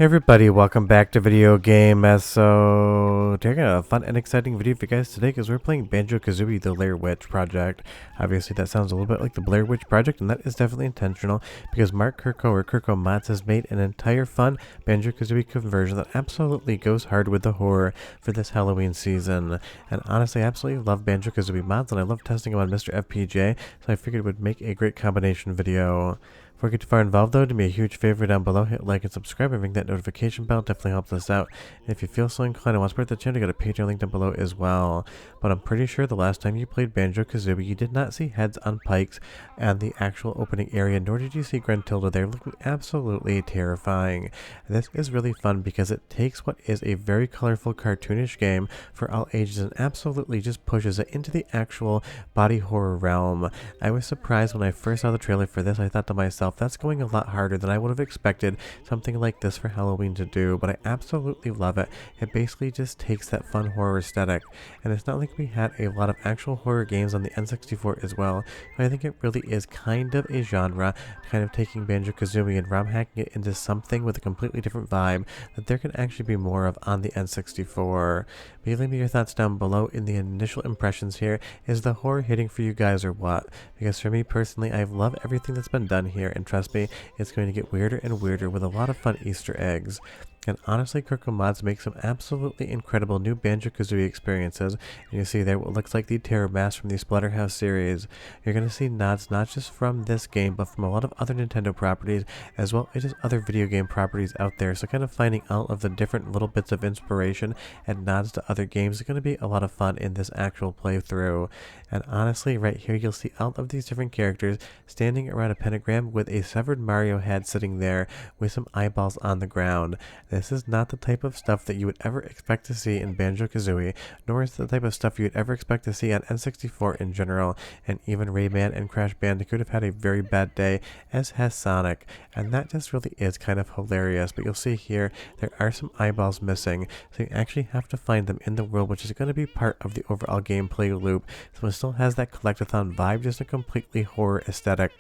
Hey everybody, welcome back to Video Game. So today I got a fun and exciting video for you guys today because we're playing Banjo Kazooie, the Lair Witch Project. Obviously that sounds a little bit like the Blair Witch Project, and that is definitely intentional because Mark Kurko or Kurko Mods has made an entire fun Banjo Kazooie conversion that absolutely goes hard with the horror for this Halloween season. And honestly, I absolutely love Banjo Kazooie mods and I love testing them on MiSTer FPGA, so I figured it would make a great combination video. Before we get too far involved though, do me a huge favor down below, hit like and subscribe and ring that notification bell, definitely helps us out. And if you feel so inclined and want to support the channel, you got a Patreon link down below as well. But I'm pretty sure the last time you played Banjo Kazooie, you did not see heads on pikes and the actual opening area, nor did you see Gruntilda there looking absolutely terrifying. And this is really fun because it takes what is a very colorful cartoonish game for all ages and absolutely just pushes it into the actual body horror realm. I was surprised when I first saw the trailer for this. I thought to myself, that's going a lot harder than I would have expected something like this for Halloween to do, but I absolutely love it. It basically just takes that fun horror aesthetic, and it's not like we had a lot of actual horror games on the N64 as well, but I think it really is kind of a genre, kind of taking Banjo Kazooie and Rom hacking it into something with a completely different vibe that there can actually be more of on the N64. But leave me your thoughts down below in the initial impressions here. Is the horror hitting for you guys or what? Because for me personally, I've loved everything that's been done here, and trust me, it's going to get weirder and weirder with a lot of fun Easter eggs. And honestly, Kurko Mods makes some absolutely incredible new Banjo Kazooie experiences. And you see there what looks like the Terror Mask from the Splatterhouse series. You're going to see nods not just from this game, but from a lot of other Nintendo properties, as well as just other video game properties out there. So kind of finding out of the different little bits of inspiration and nods to other games is going to be a lot of fun in this actual playthrough. And honestly, right here you'll see all of these different characters standing around a pentagram with a severed Mario head sitting there with some eyeballs on the ground. This is not the type of stuff that you would ever expect to see in Banjo Kazooie, nor is it the type of stuff you would ever expect to see on N64 in general, and even Rayman and Crash Bandicoot have had a very bad day, as has Sonic, and that just really is kind of hilarious. But you'll see here, there are some eyeballs missing, so you actually have to find them in the world, which is going to be part of the overall gameplay loop, so it still has that collectathon vibe, just a completely horror aesthetic.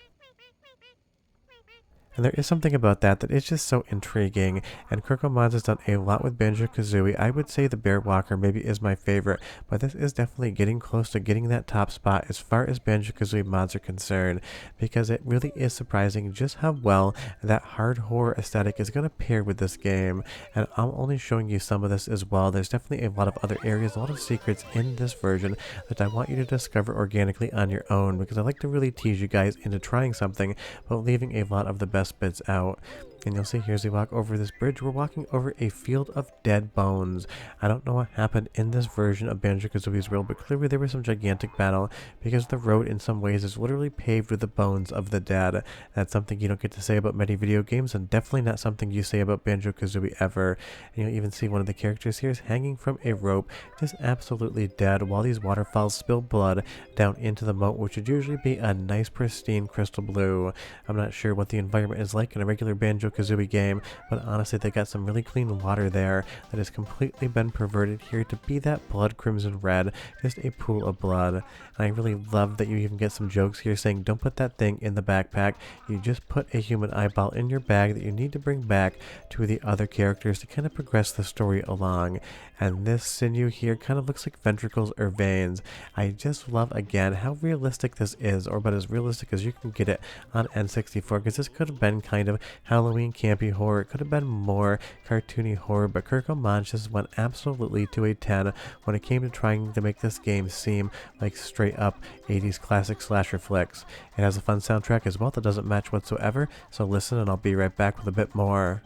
And there is something about that is just so intriguing, and Kurko Mods has done a lot with Banjo Kazooie. I would say the Bear Walker maybe is my favorite, but this is definitely getting close to getting that top spot as far as Banjo Kazooie mods are concerned, because it really is surprising just how well that hard horror aesthetic is going to pair with this game. And I'm only showing you some of this as well. There's definitely a lot of other areas, a lot of secrets in this version that I want you to discover organically on your own, because I like to really tease you guys into trying something, but leaving a lot of the best bits out. And you'll see here as we walk over this bridge, we're walking over a field of dead bones. I don't know what happened in this version of Banjo Kazooie's world, but clearly there was some gigantic battle because the road in some ways is literally paved with the bones of the dead. That's something you don't get to say about many video games, and definitely not something you say about Banjo Kazooie ever. And you'll even see one of the characters here is hanging from a rope, just absolutely dead, while these waterfalls spill blood down into the moat, which would usually be a nice pristine crystal blue. I'm not sure what the environment is like in a regular Banjo Kazooie game, but honestly they got some really clean water there that has completely been perverted here to be that blood crimson red, just a pool of blood. And I really love that you even get some jokes here saying don't put that thing in the backpack, you just put a human eyeball in your bag that you need to bring back to the other characters to kind of progress the story along. And this sinew here kind of looks like ventricles or veins. I just love again how realistic this is, or about as realistic as you can get it on N64, because this could have been kind of Halloween campy horror. It could have been more cartoony horror, but Kurko Mods just went absolutely to a 10 when it came to trying to make this game seem like straight up 80s classic slasher flicks. It has a fun soundtrack as well that doesn't match whatsoever, so listen and I'll be right back with a bit more.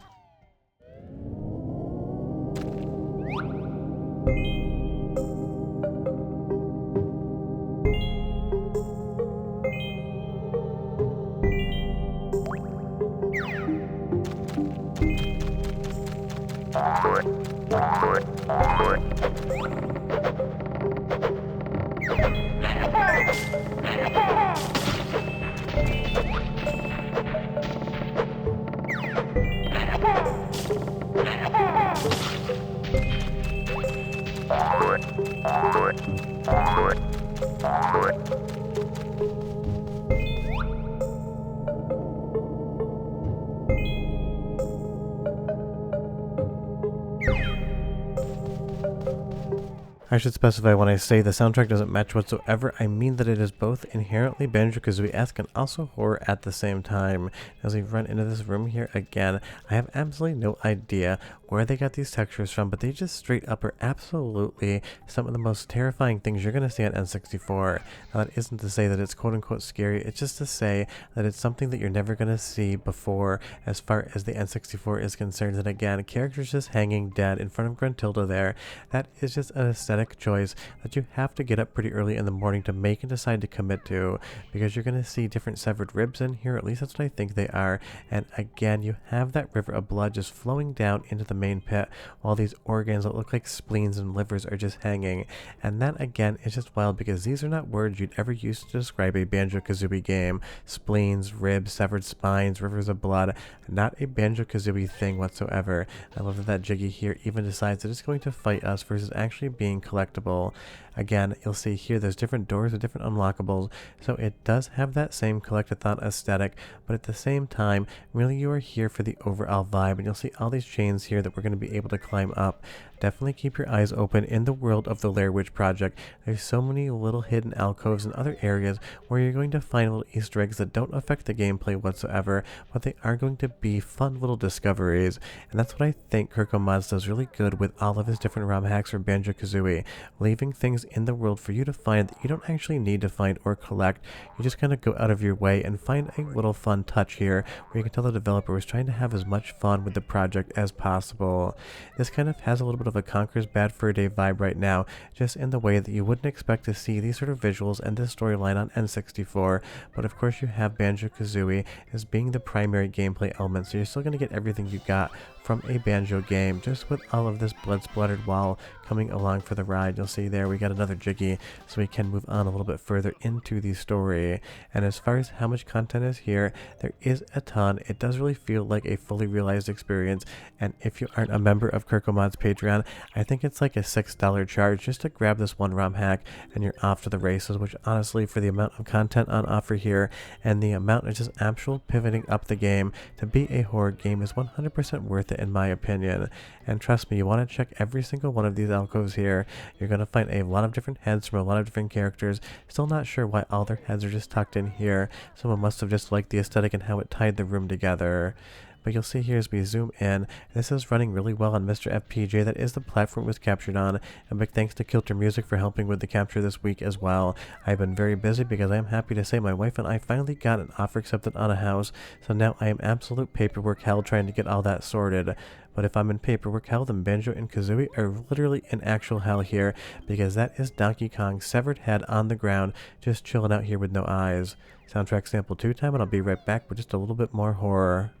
I should specify when I say the soundtrack doesn't match whatsoever, I mean that it is both inherently Banjo Kazooie-esque and also horror at the same time. As we run into this room here again, I have absolutely no idea where they got these textures from, but they just straight up are absolutely some of the most terrifying things you're going to see on N64. Now that isn't to say that it's quote unquote scary, it's just to say that it's something that you're never going to see before as far as the N64 is concerned. And again, characters just hanging dead in front of Gruntilda there. That is just an aesthetic choice that you have to get up pretty early in the morning to make and decide to commit to, because you're going to see different severed ribs in here, at least that's what I think they are. And again, you have that river of blood just flowing down into the main pit, while these organs that look like spleens and livers are just hanging. And that again is just wild, because these are not words you'd ever use to describe a Banjo Kazooie game. Spleens, ribs, severed spines, rivers of blood, not a Banjo Kazooie thing whatsoever. I love that Jiggy here even decides that it's going to fight us versus actually being collectible. Again, you'll see here there's different doors with different unlockables, so it does have that same collect-a-thon aesthetic, but at the same time, really you are here for the overall vibe, and you'll see all these chains here that we're going to be able to climb up. Definitely keep your eyes open in the world of the Lair Witch Project. There's so many little hidden alcoves and other areas where you're going to find little Easter eggs that don't affect the gameplay whatsoever, but they are going to be fun little discoveries. And that's what I think Kurko Mods does really good with all of his different ROM hacks for Banjo Kazooie, leaving things in the world for you to find that you don't actually need to find or collect. You just kind of go out of your way and find a little fun touch here where you can tell the developer was trying to have as much fun with the project as possible. This kind of has a little bit of a Conker's Bad Fur Day vibe right now, just in the way that you wouldn't expect to see these sort of visuals and this storyline on N64, but of course you have Banjo Kazooie as being the primary gameplay element, so you're still going to get everything you got from a Banjo game, just with all of this blood splattered wall coming along for the ride. You'll see there we got another Jiggy, so we can move on a little bit further into the story. And as far as how much content is here, there is a ton. It does really feel like a fully realized experience, and if you aren't a member of Kurko Mods Patreon, I think it's like a $6 charge just to grab this one ROM hack and you're off to the races, which honestly, for the amount of content on offer here and the amount of just actual pivoting up the game to be a horror game is 100% worth it in my opinion. And trust me, you want to check every single one of these alcoves here. You're going to find a lot of different heads from a lot of different characters. Still not sure why all their heads are just tucked in here. Someone must have just liked the aesthetic and how it tied the room together. But you'll see here as we zoom in, this is running really well on MiSTer FPGA. That is the platform it was captured on. And big thanks to Kilter Music for helping with the capture this week as well. I've been very busy because I am happy to say my wife and I finally got an offer accepted on a house. So now I am absolute paperwork hell trying to get all that sorted. But if I'm in paperwork hell, then Banjo and Kazooie are literally in actual hell here, because that is Donkey Kong's severed head on the ground, just chilling out here with no eyes. Soundtrack sample 2 time, and I'll be right back with just a little bit more horror.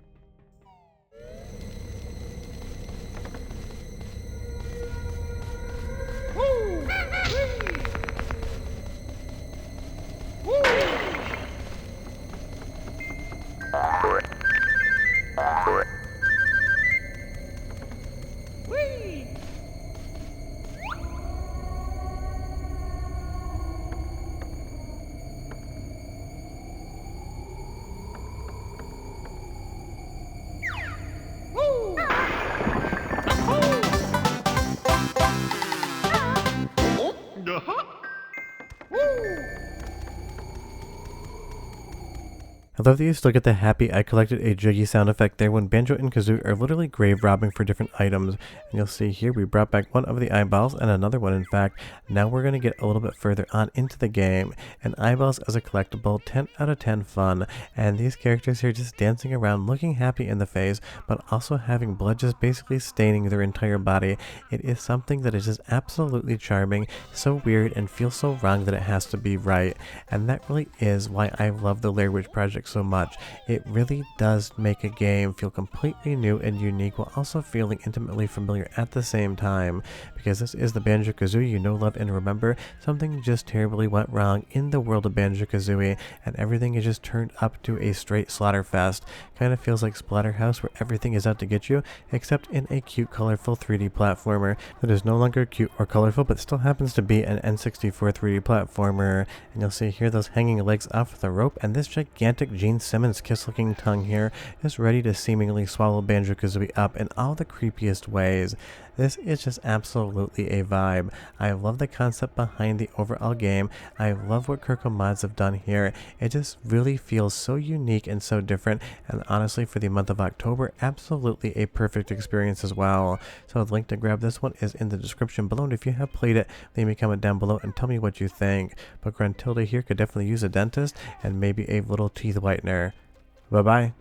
I love that you still get the happy I collected a Jiggy sound effect there when Banjo and Kazooie are literally grave robbing for different items. And you'll see here we brought back one of the eyeballs and another one in fact. Now we're going to get a little bit further on into the game. And eyeballs as a collectible, 10 out of 10 fun. And these characters here just dancing around looking happy in the face, but also having blood just basically staining their entire body. It is something that is just absolutely charming, so weird, and feels so wrong that it has to be right. And that really is why I love the Lair Witch Project so much. It really does make a game feel completely new and unique while also feeling intimately familiar at the same time, because this is the Banjo Kazooie you know, love, and remember. Something just terribly went wrong in the world of Banjo Kazooie, and everything is just turned up to a straight slaughter fest. Kind of feels like Splatterhouse, where everything is out to get you, except in a cute, colorful 3D platformer that is no longer cute or colorful, but still happens to be an N64 3D platformer. And you'll see here those hanging legs off the rope, and this gigantic Gene Simmons' kiss-looking tongue here is ready to seemingly swallow Banjo Kazooie up in all the creepiest ways. This is just absolutely a vibe. I love the concept behind the overall game. I love what Kurko Mods have done here. It just really feels so unique and so different, and honestly for the month of October, absolutely a perfect experience as well. So the link to grab this one is in the description below, and if you have played it, leave me a comment down below and tell me what you think. But Gruntilda here could definitely use a dentist and maybe a little teeth whitener. Bye bye.